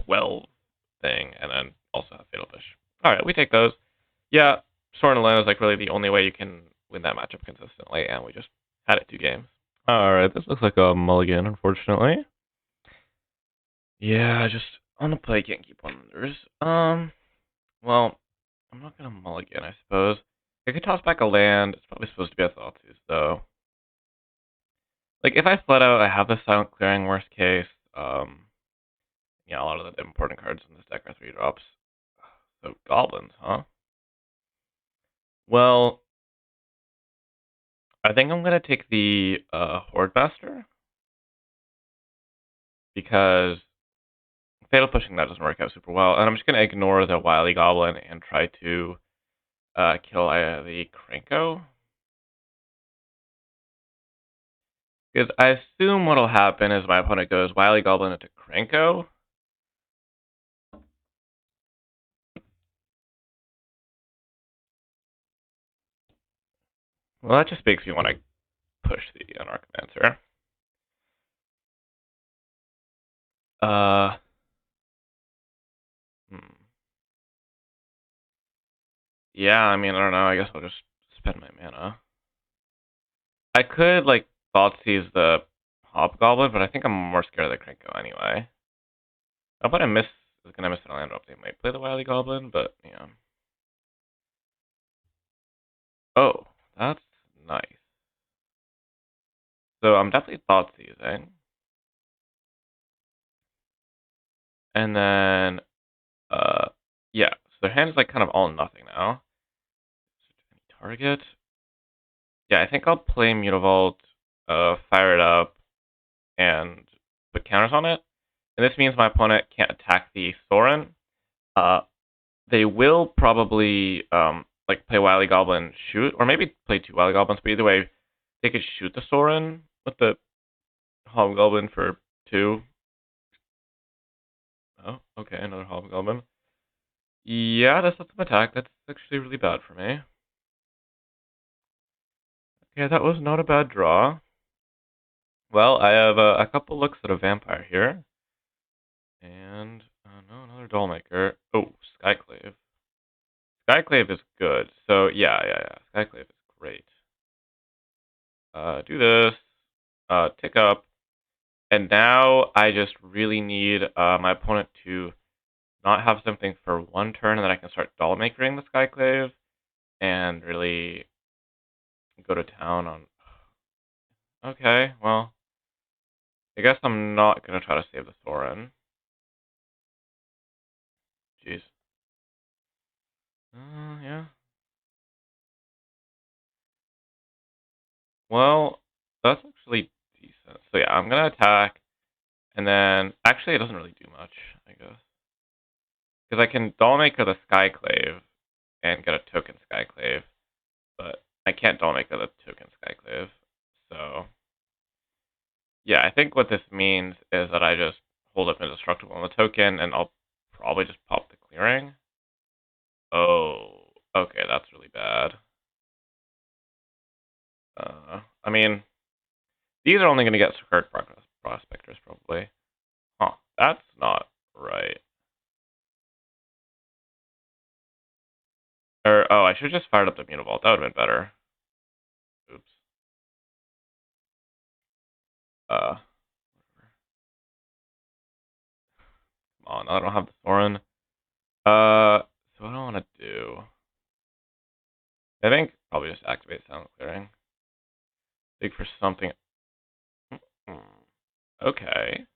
12 thing, and then also have Fatal Push. Alright, we take those. Yeah, Sorin and Elenda is like really the only way you can win that matchup consistently, and we just had it 2 games. Alright, this looks like a mulligan, unfortunately. Yeah, just on the play, can't keep wonders. Well, I'm not gonna mulligan, I suppose. I could toss back a land. It's probably supposed to be a Thoughtooth, though. Like, if I fled out, I have the Silent Clearing, worst case. Yeah, a lot of the important cards in this deck are 3-drops. So, Goblins, huh? Well, I think I'm gonna take the Horde Master. Because Fatal Pushing that doesn't work out super well. And I'm just gonna ignore the Wily Goblin and try to kill the Krenko. Because I assume what'll happen is my opponent goes Wily Goblin into Krenko. Well, that just makes me want to push the Anarchomancer. Hmm. Yeah, I mean, I don't know. I guess I'll just spend my mana. I could, like, Thoughtseize the Hobgoblin, but I think I'm more scared of the Krenko anyway. How about I miss... is gonna miss an land drop. They might play the Wily Goblin, but, yeah. Oh, that's nice. So I'm definitely Thoughtseizing. And then, yeah. So their hand is, like, kind of all nothing now. Target? Yeah, I think I'll play Mutavault, fire it up, and put counters on it. And this means my opponent can't attack the Sorin. They will probably like play Wily Goblin, shoot, or maybe play 2 Wily Goblins, but either way, they could shoot the Sorin with the Hobgoblin for 2. Oh, okay, another Hobgoblin. Yeah, that's not some attack. That's actually really bad for me. Okay, that was not a bad draw. Well, I have a couple looks at a vampire here. And, no, another Dollmaker. Oh, Skyclave. Skyclave is good. So, yeah. Skyclave is great. Do this. Tick up. And now I just really need my opponent to not have something for 1 turn, and then I can start Dollmakering the Skyclave and really go to town on... Okay, well, I guess I'm not going to try to save the Sorin. Jeez. Yeah. Well, that's actually decent. So yeah, I'm going to attack, and then... Actually, it doesn't really do much, I guess. Because I can Dollmaker the Skyclave and get a token Skyclave, but I can't Dollmaker the token Skyclave. So, yeah, I think what this means is that I just hold up Indestructible on the token, and I'll probably just pop the clearing. Oh, okay, that's really bad. I mean, these are only going to get Sakurt Prospectors, probably. Huh, that's not right. Or, oh, I should have just fired up the Mutavault. That would have been better. Oops. Come on, I don't have the Sorin. So what do I want to do? I think probably just activate Sound Clearing. Dig for something. Okay.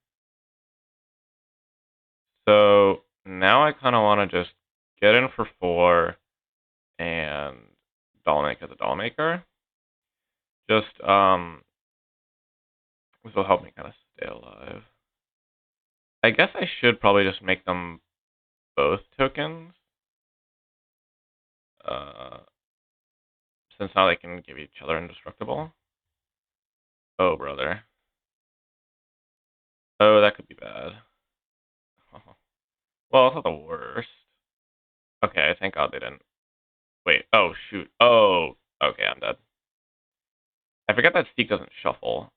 So now I kind of want to just get in for 4 and Dollmaker the Dollmaker. Just, this will help me kind of stay alive. I guess I should probably just make them both tokens. Since now they can give each other indestructible. Oh, brother. Oh, that could be bad. Well, it's not the worst. Okay, thank God they didn't. Wait, oh, shoot. Oh, okay, I'm dead. I forget that Steak doesn't shuffle.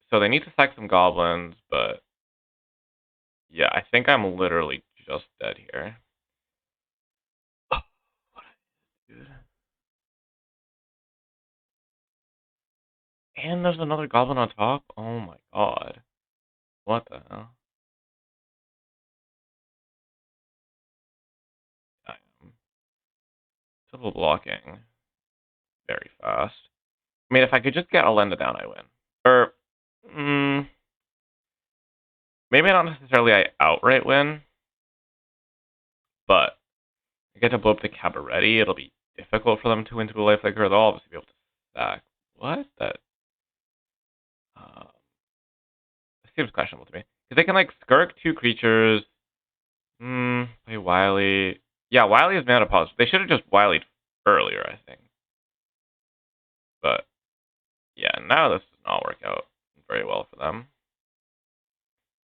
So they need to sack some goblins, but... yeah, I think I'm literally just dead here. Dude. And there's another goblin on top? Oh my god. What the hell? I am triple blocking very fast. I mean, if I could just get Alenda down, I win. Or, maybe not necessarily I outright win, but I get to blow up the Cabaretti. It'll be difficult for them to win to a lifelinker. They'll obviously be able to stack. What? That seems questionable to me. Because they can, like, skirk 2 creatures. Play Wily. Yeah, Wily is mana positive. They should have just Wilied earlier, I think. But, yeah, now this does not work out very well for them.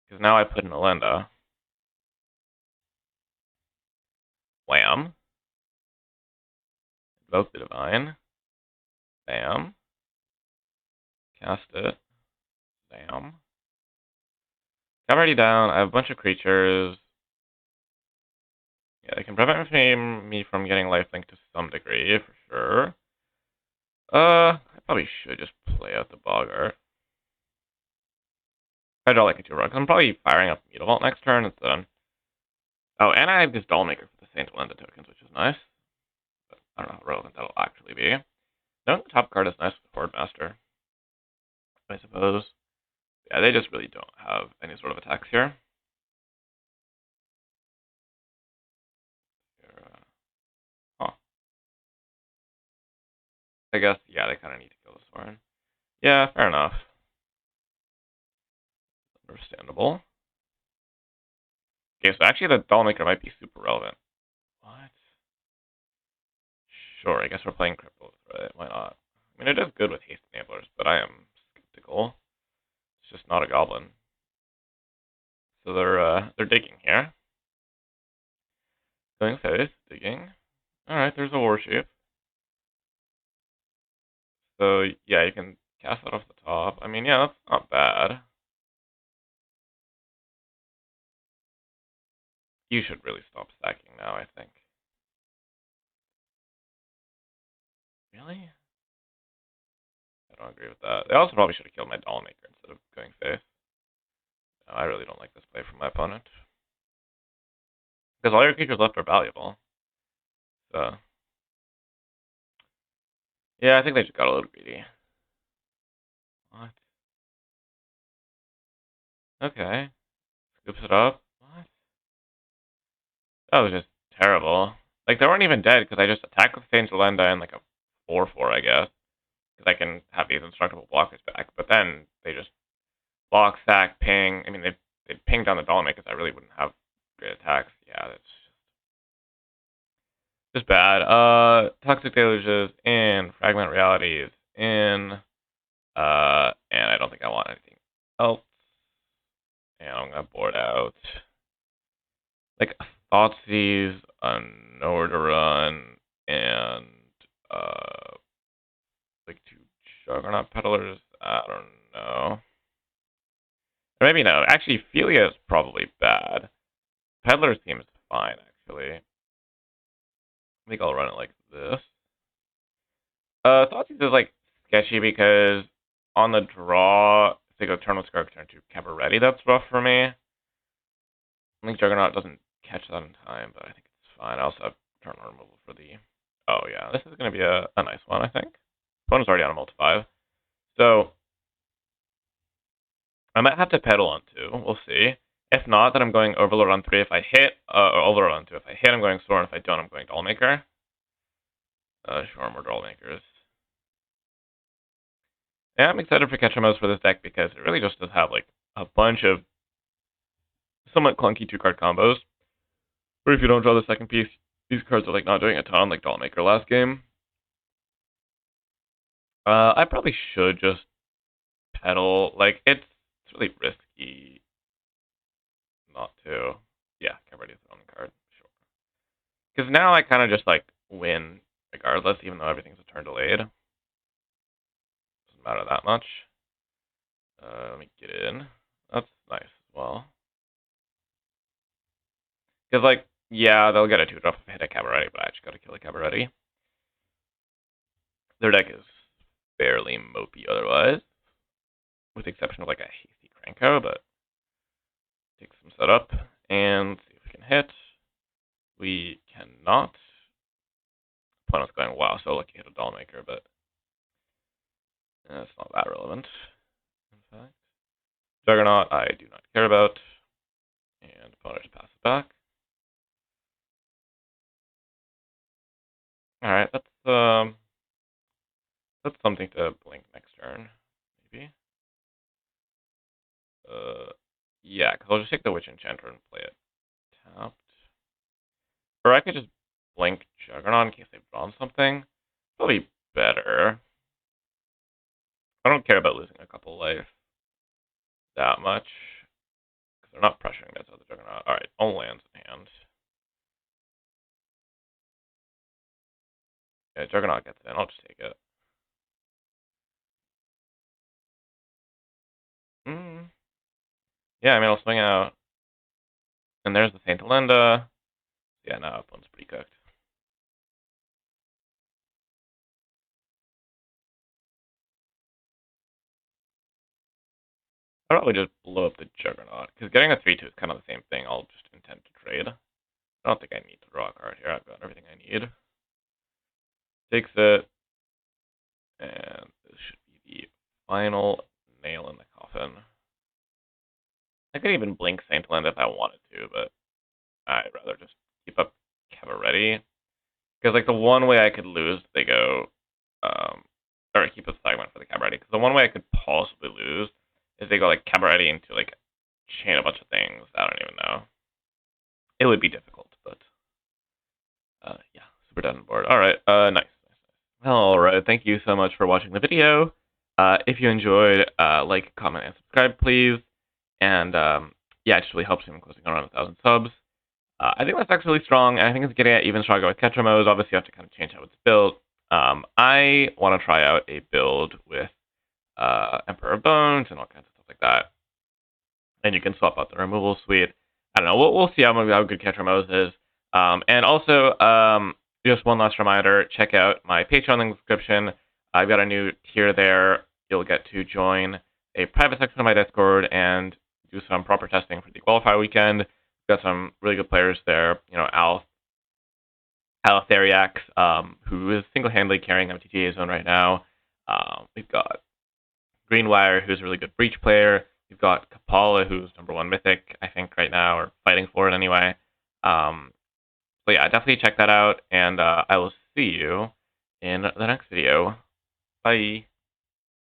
Because now I put in Alenda. Wham. Invoke the Divine. Bam. Cast it. Bam. I'm already down. I have a bunch of creatures. Yeah, they can prevent me from getting lifelink to some degree, for sure. I probably should just play out the Boggart. I draw like a 2-run, because I'm probably firing up Mutavault next turn instead. Oh, and I have this Dollmaker for the Saint Lenda tokens, which is nice. But I don't know how relevant that'll actually be. Knowing the top card is nice with Horde Master, I suppose. Yeah, they just really don't have any sort of attacks here. Huh. I guess, yeah, they kind of need to kill the Sorin. Yeah, fair enough. Understandable. Okay, so actually the Dollmaker might be super relevant. What? Sure, I guess we're playing Cripples, right? Why not? I mean, it is good with haste enablers, but I am skeptical. It's just not a goblin. So they're digging here. Going face, digging. Alright, there's a warship. So yeah, you can cast that off the top. I mean, yeah, that's not bad. You should really stop stacking now, I think. Really? I don't agree with that. They also probably should have killed my Dollmaker instead of going face. No, I really don't like this play from my opponent. Because all your creatures left are valuable. So yeah, I think they just got a little greedy. What? Okay. Scoops it up. What? That was just terrible. Like, they weren't even dead because I just attacked with Saint Lenda and like a 4/4, I guess. Because I can have these indestructible blockers back. But then they just block, stack, ping. I mean, they ping down the Dollmakers. I really wouldn't have great attacks. Yeah, that's just bad. Toxic Deluges in, Fragment Realities in, and I don't think I want anything else. And I'm gonna board out. Like, Thoughtseize, Nowhere to Run, and, like 2 Juggernaut Peddlers. I don't know. Or maybe no. Actually, Philia is probably bad. Peddler seems fine, actually. I think I'll run it like this. Thoughtseize is, like, sketchy because on the draw, if they go turn with Scarf, turn to Cabaretti, that's rough for me. I think Juggernaut doesn't catch that in time, but I think it's fine. I also have turn removal for the... oh, yeah. This is going to be a nice one, I think. Opponent's already on a multi-5. So, I might have to pedal on 2. We'll see. If not, then I'm going Overlord on 3 if I hit, or Overlord on 2. If I hit, I'm going Sorin. If I don't, I'm going Dollmaker. Sure, more Dollmakers. Yeah, I'm excited for Ketchumos for this deck because it really just does have, like, a bunch of somewhat clunky 2-card combos. Or if you don't draw the second piece, these cards are, like, not doing a ton, like Dollmaker last game. I probably should just pedal. Like, it's really risky not to. Yeah, get ready to throw on the card. Sure. Because now I kind of just, like, win regardless, even though everything's a turn delayed. Doesn't matter that much. Let me get in. That's nice as well. Because, like, yeah, they'll get a 2-drop if I hit a Käpälä, but I just gotta kill a Käpälä. Their deck is fairly mopey otherwise, with the exception of, like, a hasty Cranko, but take some setup and see if we can hit. We cannot. Opponent's going, wow, so lucky hit a Dollmaker, but it's not that relevant, in fact. Juggernaut, I do not care about, and opponent just passes back. Alright, that's something to blink next turn, maybe. Yeah, because I'll just take the Witch Enchanter and play it tapped. Or I could just blink Juggernaut in case they've drawn something. Probably better. I don't care about losing a couple life that much, because they're not pressuring this other Juggernaut. Alright, all lands in hand. Yeah, Juggernaut gets in, I'll just take it. Yeah, I mean, I'll swing out. And there's the Saint Linda. Yeah, no, opponent's pretty cooked. I'll probably just blow up the Juggernaut, because getting a 3-2 is kind of the same thing. I'll just intend to trade. I don't think I need to draw a card here. I've got everything I need. Takes it. And this should be the final nail in the coffin. I could even blink Saint Linda if I wanted to, but I'd rather just keep up Käpälä. Because, like, the one way I could lose, they go, or keep a segment for the Käpälä. Because the one way I could possibly lose is they go, like, Käpälä into, like, chain a bunch of things. I don't even know. It would be difficult, but, yeah, super done board. Alright, nice. Alright, thank you so much for watching the video. If you enjoyed, like, comment, and subscribe, please. And, yeah, it just really helps me in closing around 1,000 subs. I think that's actually really strong, and I think it's getting even stronger with Ketramos. Obviously, you have to kind of change how it's built. I want to try out a build with Emperor of Bones and all kinds of stuff like that. And you can swap out the removal suite. I don't know. We'll see how good Ketramos is. And also, just one last reminder, check out my Patreon in the description. I've got a new tier there. You'll get to join a private section of my Discord and do some proper testing for the Qualifier weekend. We've got some really good players there. You know, Altheriax, who is single-handedly carrying MTG zone right now. We've got Greenwire, who's a really good Breach player. We've got Käpälä, who's #1 Mythic, I think, right now, or fighting for it anyway. So yeah, definitely check that out, and I will see you in the next video. Bye.